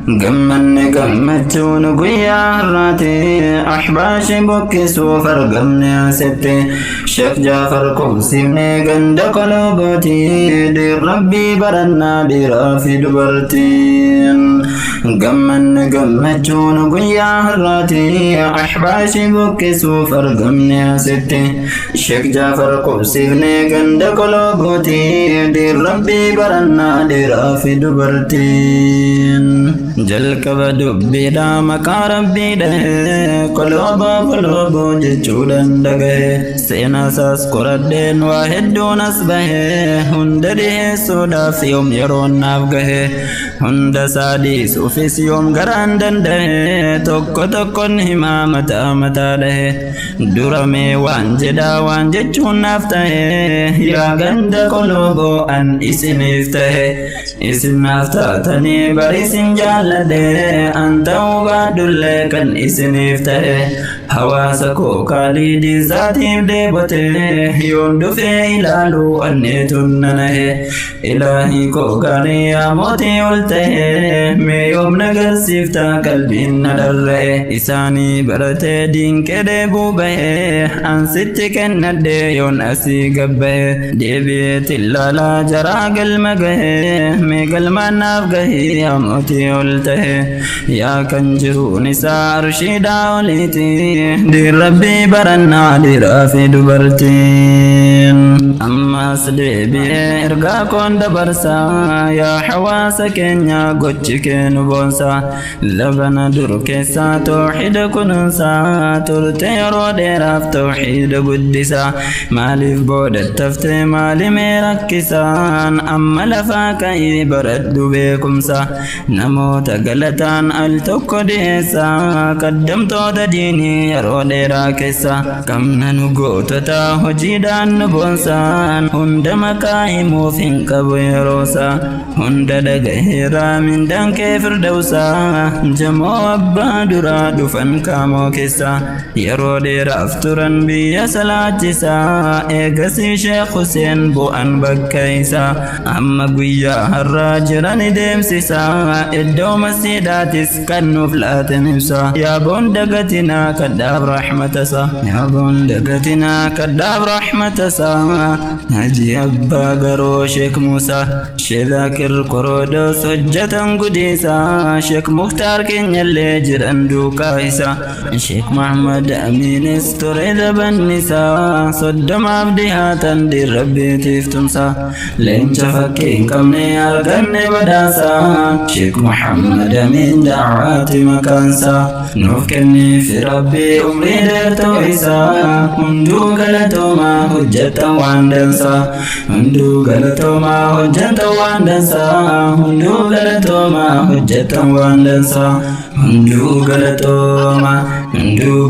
قمني قمتون قويا راتي أحباشي بوكسو فرقمني ستي شيخ جعفر كوسيمني قند قلوبتي دي ربي برنا برافي دبرتين قمني قمتون قويا راتي أحباشي بوكسو فرقمني ستي شيخ جعفر كوسيمني قند قلوبتي دي ربي برنا برافي دبرتين جلكب دبيدا مكا ربي ده قلوبو جچودن دگه سينا ساس قردن واحد نسبه هندده سودا فيوم يرون نافگه هند سادي سوفي سيوم گراندن ده توكو نهما متا ده درمي وانجدا وانجچون نافته يا گند قلوبو ان اسم افته اسم نافتاتني بريسن جالده أنت وبعدل كان اسنفته حواسكو كالي دي ذاتي بديبته يوم دفع إلالو أنيتننه إلهي كو كالي موتي قلته مي يوم نگر سفتا قلبي ندره إساني برته دين كده بوبه أنسيت كنده يون أسي قبه دي بيت اللالا جراغل مگه مي قلما نافگه يا موتي قلته يا كنجرو نساء رشيدا وليتي دي ربي برنا دي رافي دبرتين أما سدي بي إرقا كون دبرسا يا حواسك يا قوتشك نبونسا لبنا دركسا توحيد كنسا ترتيرو دي راف توحيد قدسا مالي في بود التفتي مالي ميركسان أما لفاك برد بكمسا نموت قلتان التوكو ديسا قدمتو ديني يرو ديرا كيسا كم ننقوتتا هجيدان نبونسان هند مكايمو فين كبيروسا هند دقهيرا من دان كيفر دوسا جمو أبا درا دفن كامو كيسا يرو ديرا افتران بيا سلاتيسا ايقسي شيخ حسين بو أن بكيسا أما قويا الراجران ديمسيسا إدو مسيداتيس كنو فلات نفسا يا بندقتنا كداب رحمتسا يا بندقتنا كداب رحمتسا هجي أبا قرو شيك موسى شذاكر قرودو سجة قديسا شيك مختار كن يلي جران دوكايسا شيك محمد أمين استريد بنسا صدم عبدها تندي ربي تفتمسا لين شفكين كمني أرقني بداسا شيك محمد من دعوات مكانسا نفكني في ربي أمري درتو إسا هندو غلطو ما حجة واندنسا هندو غلطو ما حجة واندنسا هندو غلطو ما حجة واندنسا هندو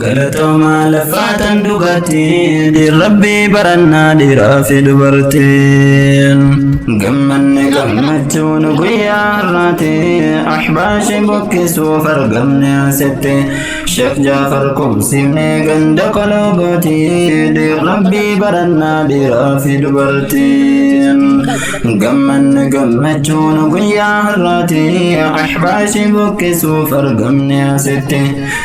غلطو ما لفاتن دوغتي دي ربي برنا دي رافي دبرتين قمتون قويا راتي أحباشي بوكسو فرقمني ستي شيخ جعفر كوسيمني قند قلوبتي دي ربي برنا دي رافي دبرتين قمتون قويا راتي أحباشي بوكسو فرقمني ستي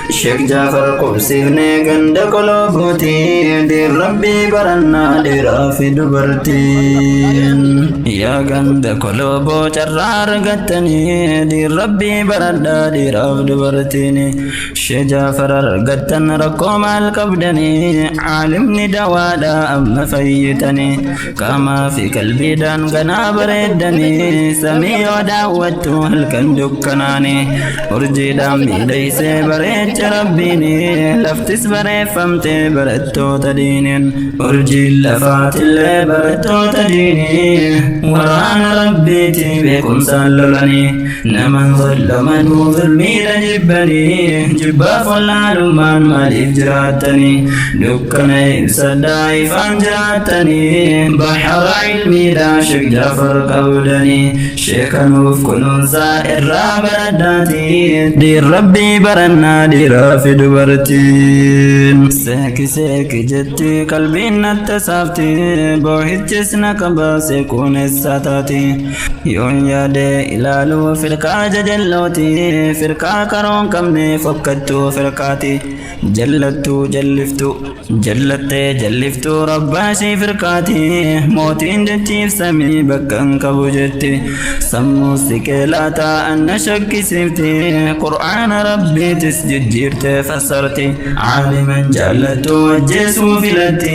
شيخ جعفر كوسيمني قند قلوبتي دي ربي برنا دي رافي دبرتين يا قند قلوبو جرار قتني دي ربي بردا دي راف دبرتيني شجافر رقتن رقوم القبدني عالمني دوادا أما فيتني كما في قلبي دان قنا بردني سمي ودعوته الكندكناني أرجي دامي ليس بريت ربيني لفتس بري فمتي بردتو تدينين أرجي اللفات اللي بردتو تديني ورانا ربيتي بكم سللني نمن ظلمن ظلمي لجبني جبا wallaalummaan maaliif jiraatanii dukkana ibsadhaa ifaan jiraatanii bahara ilmiidhaa Sheek Jaafar qabdanii sheekanuuf kunuunsaa irraa baradhaatii diin rabbii barannaa dhiiraa fi dubartiin seeki seeki jetti qalbiin natti saafti boohichis na qabaase kuunessa taati yoon yaade ilaaluu firqaa jajallooti firqaa karoon qabne fokkattuu firqaati jallattuu jalliftu jallattee jalliftuu rabbaashii firqaati mootiin jechiif samii bakka hin qabu jetti sammuu siqeelaataa anna shakkisiifti qur'aana rabbiitis jijjiirtee fassarti caaliman jaallattu wajjeesuu filatti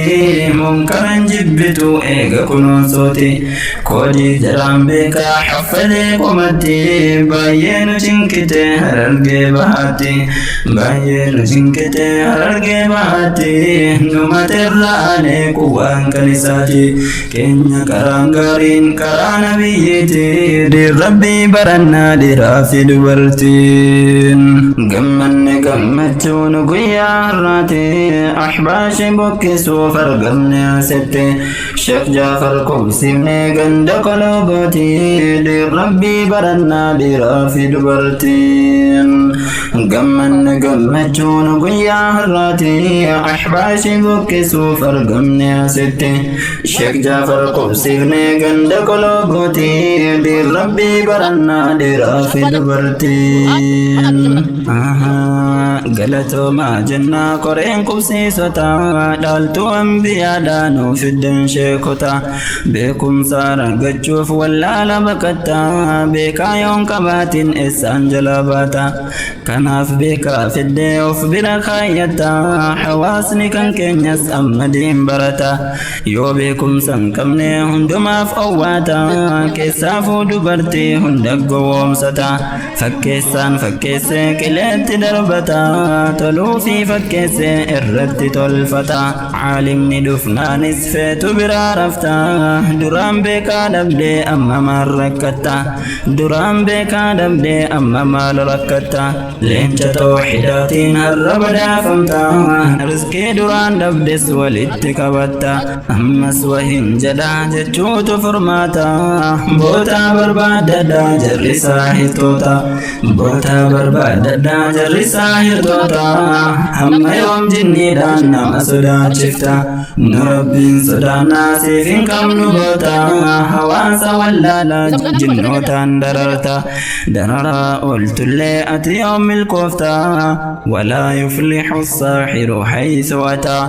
munkaran jibbitu eega kunuunsooti koodii jaraan beekaa xaffadee qomatti baay'ee nu cinkite harargee bahaatti baay'ee nu cinkite harargee bahaatti numaterraalee quwwaan kanisaati keenya karaan gaariin karaa nabiyyiiti diin rabbii barannaa dhiiraa fi dubartiin gammanne gammachuun guyyaa har'aati ahbaashii buqqisuuf argamne asitti Sheek Jaafar qubsiifne ganda koloogooti diin rabbii barannaa dhiiraa fi dubartiin gammanne gammachuun guyyaa har'aati ahbaashii buqqisuuf argamne asitti Sheek Jaafar qubsiifne ganda koloogooti diin rabbii barannaa dhiiraa fi dubartiin galatoomaa jennaa koreen qubsiisota dhaaltuu anbiyaadhaa nuuf fiddan sheekota beekumsa argachuuf wallaala baqatta beekaa yoon qabaatin eessaan jala baata kanaaf beekaa fiddee of bira kaayyata hawaasni kan keenyas ammadiin barata yoo beekumsa hin qabne hundumaaf owwaata keessaafuu dubartii hunda gowwoomsata fakkeessaan fakkeesse qileetti darbata toluufi fakkeesse irratti tolfata caalimni dhufnaanis feetu biraa rafta duraan beekaa dhabdee amma maal rakkatta duraan beekaa dhabdee amma maal rakkatta leenca tawxiidaatiin har'a badaafamta rizqii duraan dhabdes walitti qabatta ammas wahin jedha jechuutu furmaata bootaa barbaadadhaa jarrisaa hirtoota bootaa barbaadadhaa jarrisaa hirtoota hamma yoom jinniidhaan nama sodaachifta nu rabbiin sodaannaa siif hin qabnu goota hawaasa wallaalaa jinnootaan dararta dararaa ooltullee ati yoom milkoofta walaa yuflixu saaxiru haysu ataa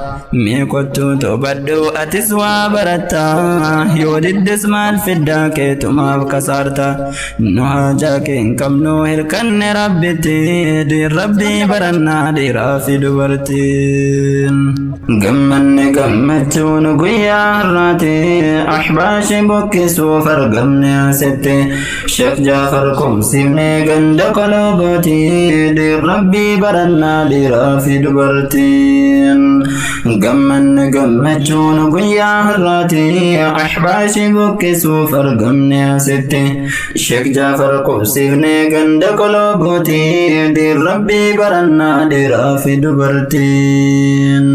mee kottuu toobadhu atis waa baratta yoo diddes maal fiddaa keetumaaf kasaarta nu haajaa kee hin qabnu hirkanne rabbitti diin rabbii barannaa dhiiraa fi dubartiin gammanne gammachuun guyyaa har'aati ahbaashii buqqisuuf argamne asitti Sheek Jaafar qubsiifne ganda koloogooti diin rabbii barannaa dhiiraa fi dubartiin gammanne gammachuun guyyaa har'aati ahbaashii buqqisuuf argamne asitti Sheek Jaafar qubsiifne ganda koloogooti diin rabbii barannaa dhiiraa fi dubartiin